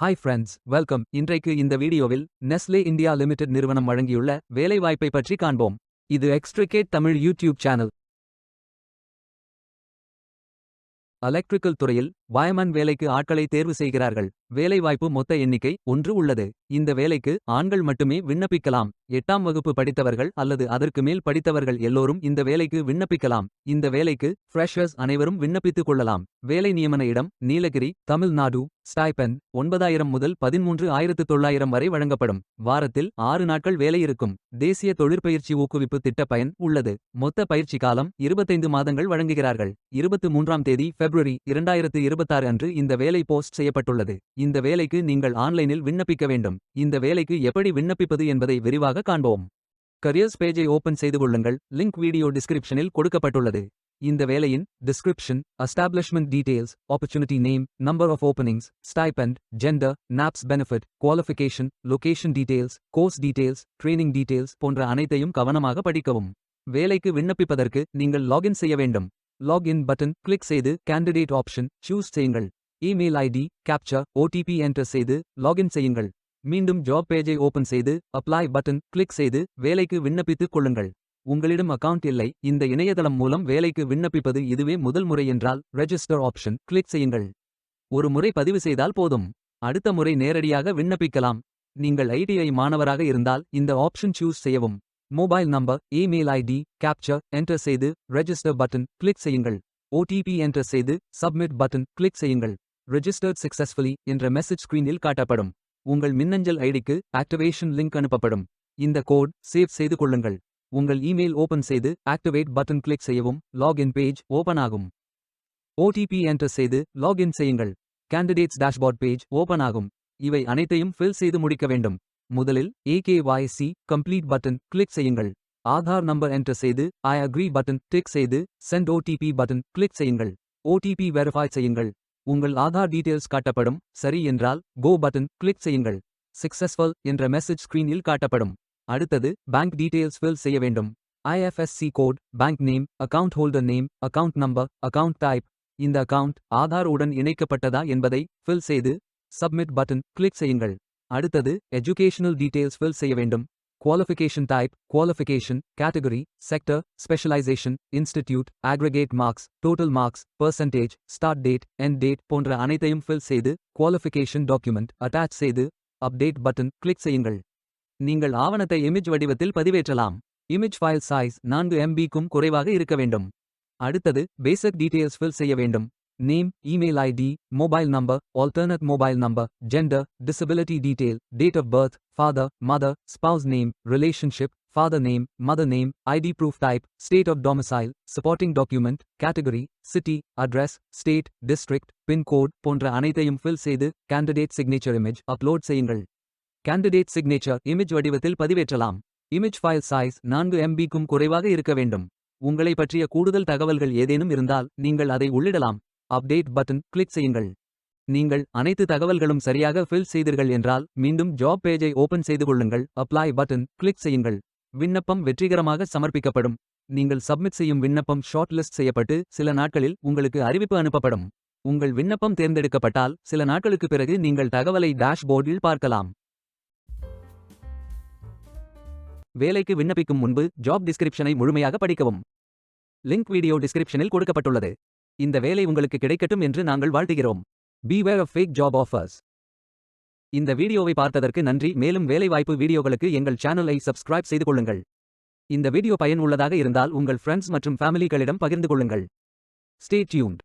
Hi friends, welcome. இன்றைக்கு இந்த வீடியோவில் நெஸ்லே இந்தியா லிமிடெட் நிறுவனம் வழங்கியுள்ள வேலைவாய்ப்பை பற்றி காண்போம். இது extricate Tamil YouTube channel. Electrical துறையில் வயர்மேன் வேலைக்கு ஆட்களை தேர்வு செய்கிறார்கள். வேலைவாய்ப்பு மொத்த எண்ணிக்கை 1 உள்ளது. இந்த வேலைக்கு ஆண்கள் மட்டுமே விண்ணப்பிக்கலாம். 8ஆம் வகுப்பு படித்தவர்கள் அல்லது அதற்கு மேல் படித்தவர்கள் எல்லோரும் இந்த வேலைக்கு விண்ணப்பிக்கலாம். இந்த வேலைக்கு ஃப்ரெஷர்ஸ் அனைவரும் விண்ணப்பித்துக் கொள்ளலாம். வேலை நியமன இடம் நீலகிரி, தமிழ்நாடு. ஸ்டைபெண்ட் 9000 முதல் 13,900 வரை வழங்கப்படும். வாரத்தில் 6 நாட்கள் வேலை இருக்கும். தேசிய தொழிற்பயிற்சி ஊக்குவிப்பு திட்ட பயன் உள்ளது. மொத்த பயிற்சி காலம் 25 மாதங்கள் வழங்குகிறார்கள். 23ஆம் தேதி பிப்ரவரி 2026 அன்று இந்த வேலை போஸ்ட் செய்யப்பட்டுள்ளது. இந்த வேலைக்கு நீங்கள் ஆன்லைனில் விண்ணப்பிக்க வேண்டும். இந்த வேலைக்கு எப்படி விண்ணப்பிப்பது என்பதை விரிவாக காண்போம். கரியர்ஸ் பேஜை ஓபன் செய்து கொள்ளுங்கள். லிங்க் வீடியோ டிஸ்கிரிப்ஷனில் கொடுக்கப்பட்டுள்ளது. இந்த வேலையின் description, establishment details, opportunity name, number of openings, stipend, gender, NAPS benefit, qualification, location details, course details, training details போன்ற அனைத்தையும் கவனமாக படிக்கவும். வேலைக்கு விண்ணப்பிப்பதற்கு நீங்கள் லாகின் செய்ய வேண்டும். லாகின் பட்டன் கிளிக் செய்து கேண்டிடேட் ஆப்ஷன் சூஸ் செய்யுங்கள். Email ID, captcha, OTP enter செய்து லாகின் செய்யுங்கள். மீண்டும் ஜாப் பேஜை ஓபன் செய்து அப்ளை பட்டன் கிளிக் செய்து வேலைக்கு விண்ணப்பித்துக் கொள்ளுங்கள். உங்களிடம் அக்கவுண்ட் இல்லை, இந்த இணையதளம் மூலம் வேலைக்கு விண்ணப்பிப்பது இதுவே முதல் முறை என்றால் ரெஜிஸ்டர் ஆப்ஷன் கிளிக் செய்யுங்கள். ஒரு முறை பதிவு செய்தால் போதும். அடுத்த முறை நேரடியாக விண்ணப்பிக்கலாம். நீங்கள் ஐடிஐ மாணவராக இருந்தால் இந்த ஆப்ஷன் சூஸ் செய்யவும். Mobile number, email ID, captcha enter செய்து ரெஜிஸ்டர் பட்டன் கிளிக் செய்யுங்கள். ஓடிபி என்டர் செய்து சப்மிட் பட்டன் கிளிக் செய்யுங்கள். ரெஜிஸ்டர்ட் சக்சஸ்ஃபுல்லி என்ற மெசேஜ் ஸ்கிரீனில் காட்டப்படும். உங்கள் மின்னஞ்சல் ஐடிக்கு ஆக்டிவேஷன் லிங்க் அனுப்பப்படும். இந்த கோட் சேவ் செய்து கொள்ளுங்கள். உங்கள் இமெயில் ஓபன் செய்து ஆக்டிவேட் பட்டன் கிளிக் செய்யவும். லாகின் பேஜ் ஓபன் ஆகும். ஓடிபி என்டர் செய்து லாகின் செய்யுங்கள். கேண்டிடேட்ஸ் டேஷ்போர்ட் பேஜ் ஓபன் ஆகும். இவை அனைத்தையும் ஃபில் செய்து முடிக்க வேண்டும். முதலில் AKYC கம்ப்ளீட் பட்டன் கிளிக் செய்யுங்கள். ஆதார் நம்பர் என்டர் செய்து ஐ அக்ரி பட்டன் டிக் செய்து சென்ட் ஓடிபி பட்டன் கிளிக் செய்யுங்கள். ஓடிபி வெரிஃபை செய்யுங்கள். உங்கள் ஆதார் டீடைல்ஸ் காட்டப்படும். சரி என்றால் கோ பட்டன் கிளிக் செய்யுங்கள். சக்சஸ்ஃபுல் என்ற மெசேஜ் ஸ்கிரீனில் காட்டப்படும். அடுத்தது பேங்க் டீடைல்ஸ் ஃபில் செய்ய வேண்டும். IFSC code, bank name, account holder name, account number, account type. இந்த அக்கவுண்ட் ஆதார் உடன் இணைக்கப்பட்டதா என்பதை ஃபில் செய்து சப்மிட் பட்டன் கிளிக் செய்யுங்கள். அடுத்தது எஜுகேஷனல் டீடைல்ஸ் ஃபில் செய்ய வேண்டும். Qualification type, qualification, category, sector, specialisation, institute, aggregate marks, total marks, percentage, start date, end date போன்ற அனைத்தையும் ஃபில் செய்து குவாலிஃபிகேஷன் டாக்குமெண்ட் அட்டாச் செய்து அப்டேட் பட்டன் கிளிக் செய்யுங்கள். நீங்கள் ஆவணத்தை இமேஜ் வடிவத்தில் பதிவேற்றலாம். இமேஜ் ஃபைல் சைஸ் 4 MB-க்கும் குறைவாக இருக்க வேண்டும். அடுத்தது பேசிக் டீடைல்ஸ் ஃபில் செய்ய வேண்டும். Name, email ID, mobile number, alternate mobile number, gender, disability detail, date of birth, father, mother, spouse name, relationship, father name, mother name, ID proof type, state of domicile, supporting document, category, city, address, state, district, pincode போன்ற அனைத்தையும் fill செய்து candidate signature image upload செய்யுங்கள். Candidate signature image வடிவத்தில் பதிவேற்றலாம். Image file size 4 MB-க்கும் குறைவாக இருக்க வேண்டும். உங்களை பற்றிய கூடுதல் தகவல்கள் ஏதேனும் இருந்தால் நீங்கள் அதை உள்ளிடலாம். அப்டேட் பட்டன் கிளிக் செய்யுங்கள். நீங்கள் அனைத்து தகவல்களும் சரியாக ஃபில் செய்தீர்கள் என்றால் மீண்டும் ஜாப் பேஜை ஓபன் செய்து கொள்ளுங்கள். அப்ளை பட்டன் கிளிக் செய்யுங்கள். விண்ணப்பம் வெற்றிகரமாக சமர்ப்பிக்கப்படும். நீங்கள் சப்மிட் செய்யும் விண்ணப்பம் ஷார்ட் லிஸ்ட் செய்யப்பட்டு சில நாட்களில் உங்களுக்கு அறிவிப்பு அனுப்பப்படும். உங்கள் விண்ணப்பம் தேர்ந்தெடுக்கப்பட்டால் சில நாட்களுக்கு பிறகு நீங்கள் தகவலை டேஷ்போர்டில் பார்க்கலாம். வேலைக்கு விண்ணப்பிக்கும் முன்பு ஜாப் டிஸ்கிரிப்ஷனை முழுமையாக படிக்கவும். லிங்க் வீடியோ டிஸ்கிரிப்ஷனில் கொடுக்கப்பட்டுள்ளது. இந்த வேலை உங்களுக்கு கிடைக்கட்டும் என்று நாங்கள் வாழ்த்துகிறோம். Beware of fake job offers. இந்த வீடியோவை பார்த்ததற்கு நன்றி. மேலும் வேலைவாய்ப்பு வீடியோகளுக்கு எங்கள் சேனலை சப்ஸ்கிரைப் செய்து கொள்ளுங்கள். இந்த வீடியோ பயனுள்ளதாக இருந்தால் உங்கள் ஃப்ரெண்ட்ஸ் மற்றும் ஃபேமிலிகளிடம் பகிர்ந்து கொள்ளுங்கள். Stay tuned.